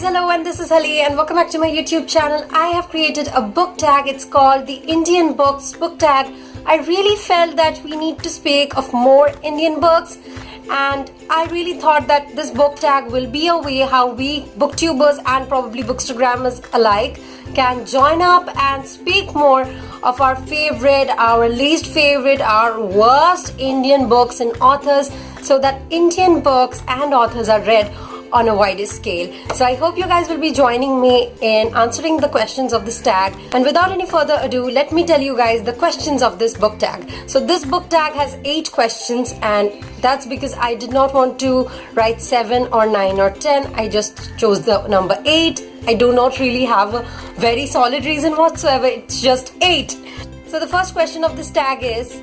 guys, hello, and this is Helly and welcome back to my YouTube channel. I have created a book tag. It's called the Indian Books book tag. I really felt that we need to speak of more Indian books, and I really thought that this book tag will be a way how we booktubers and probably bookstagrammers alike can join up and speak more of our favorite, our least favorite, our worst Indian books and authors, so that Indian books and authors are read on a wider scale. So I hope you guys will be joining me in answering the questions of this tag. And without any further ado, let me tell you guys the questions of this book tag. So this book tag has 8 questions, and that's because I did not want to write 7 or 9 or 10. I just chose the number 8. I do not really have a very solid reason whatsoever. It's just 8. So the first question of this tag is,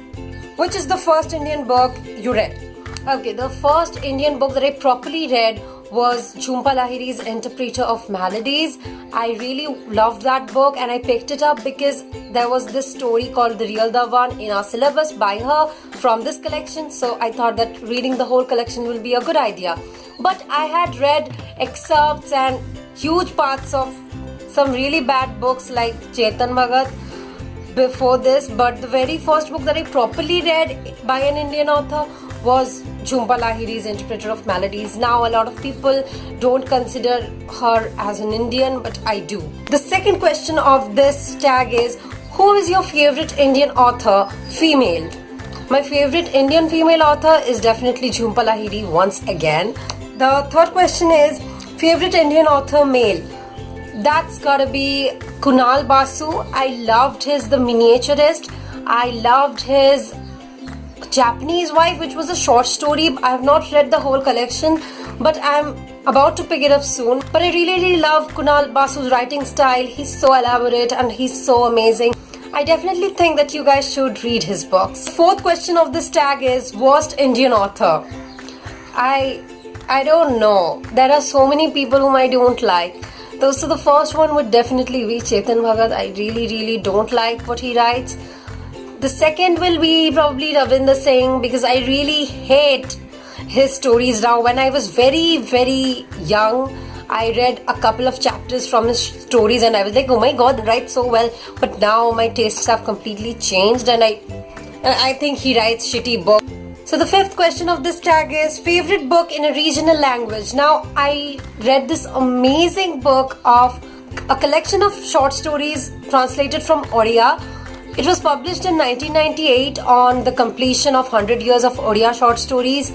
which is the first Indian book you read? Okay, the first Indian book that I properly read was Jhumpa Lahiri's Interpreter of Maladies. I really loved that book and I picked it up because there was this story called The Real The One in our syllabus by her from this collection. So I thought that reading the whole collection will be a good idea. But I had read excerpts and huge parts of some really bad books like Chetan Bhagat before this. But the very first book that I properly read by an Indian author was Jhumpa Lahiri's Interpreter of Maladies. Now a lot of people don't consider her as an Indian, but I do. The second question of this tag is, who is your favorite Indian author, female? My favorite Indian female author is definitely Jhumpa Lahiri once again. The third question is, favorite Indian author, male? That's gotta be Kunal Basu. I loved his The Miniaturist. I loved his Japanese Wife, which was a short story. I have not read the whole collection, but I'm about to pick it up soon. But I really love Kunal Basu's writing style. He's so elaborate and he's so amazing. I definitely think that you guys should read his books. Fourth question of this tag is, worst Indian author? I don't know. There are so many people whom I don't like. So the first one would definitely be Chetan Bhagat. I really don't like what he writes. The second will be probably Ravinder Singh, because I really hate his stories now. When I was very young, I read a couple of chapters from his stories and I was like, oh my god, he writes so well. But now my tastes have completely changed and I think he writes shitty books. So the fifth question of this tag is, favorite book in a regional language? Now I read this amazing book of a collection of short stories translated from Oriya. It was published in 1998 on the completion of 100 years of Oriya short stories,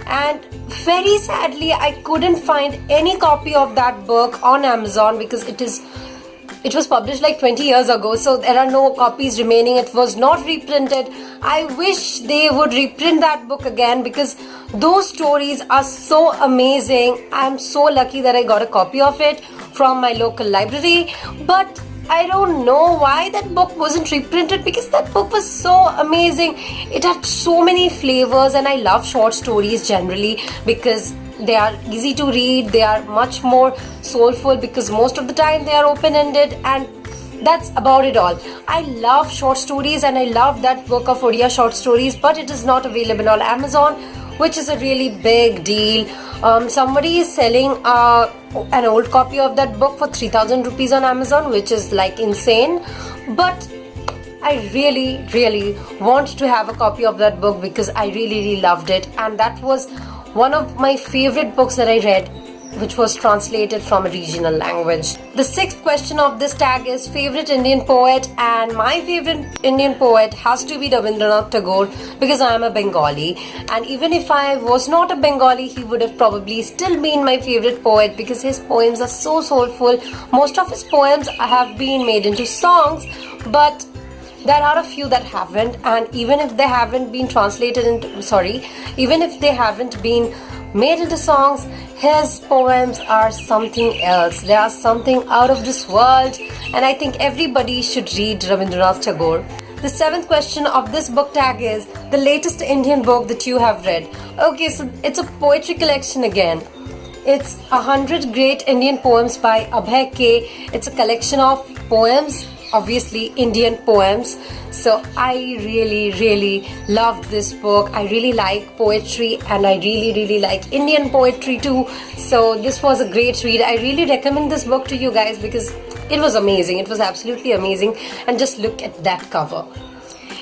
and very sadly I couldn't find any copy of that book on Amazon because it was published like 20 years ago, so there are no copies remaining. It was not reprinted. I wish they would reprint that book again because those stories are so amazing. I'm so lucky that I got a copy of it from my local library, but I don't know why that book wasn't reprinted because that book was so amazing. It had so many flavors, and I love short stories generally because they are easy to read. They are much more soulful because most of the time they are open-ended, and that's about it all. I love short stories and I love that book of Oriya short stories, but it is not available on Amazon, which is a really big deal. Somebody is selling an old copy of that book for 3,000 rupees on Amazon, which is like insane. But I really want to have a copy of that book because I really loved it, and that was one of my favorite books that I read, which was translated from a regional language. The sixth question of this tag is, favorite Indian poet, and my favorite Indian poet has to be Rabindranath Tagore because I am a Bengali, and even if I was not a Bengali, he would have probably still been my favorite poet because his poems are so soulful. Most of his poems have been made into songs, but there are a few that haven't, and even if they haven't been even if they haven't been made into songs, his poems are something else. They are something out of this world, and I think everybody should read Rabindranath Tagore. The seventh question of this book tag is, the latest Indian book that you have read. Okay, so it's a poetry collection again. It's 100 Great Indian Poems by Abhay K. It's a collection of poems obviously Indian poems. So I really loved this book. I really like poetry, and I really like Indian poetry too. So this was a great read. I really recommend this book to you guys because it was amazing. It was absolutely amazing. And just look at that cover.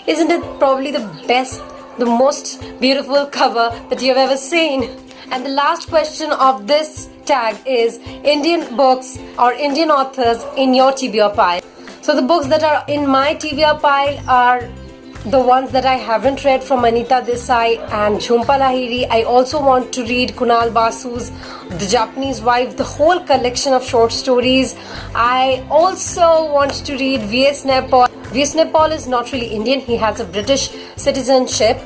Isn't it probably the best, the most beautiful cover that you have ever seen? And the last question of this tag is Indian books or Indian authors in your TBR pile. So the books that are in my TBR pile are the ones that I haven't read from Anita Desai and Jhumpa Lahiri. I also want to read Kunal Basu's The Japanese Wife, the whole collection of short stories. I also want to read V.S. Naipaul. V.S. Naipaul is not really Indian. He has a British citizenship,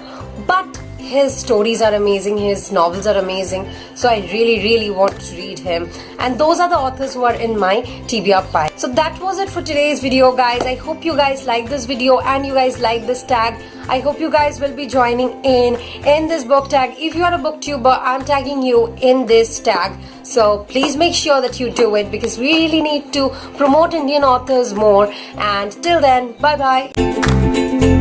but his stories are amazing, his novels are amazing. So I really want to read him. And those are the authors who are in my TBR pile. So that was it for today's video, guys. I hope you guys like this video and you guys like this tag. I hope you guys will be joining in this book tag. If you are a booktuber, I'm tagging you in this tag. So please make sure that you do it because we really need to promote Indian authors more. And till then, bye bye.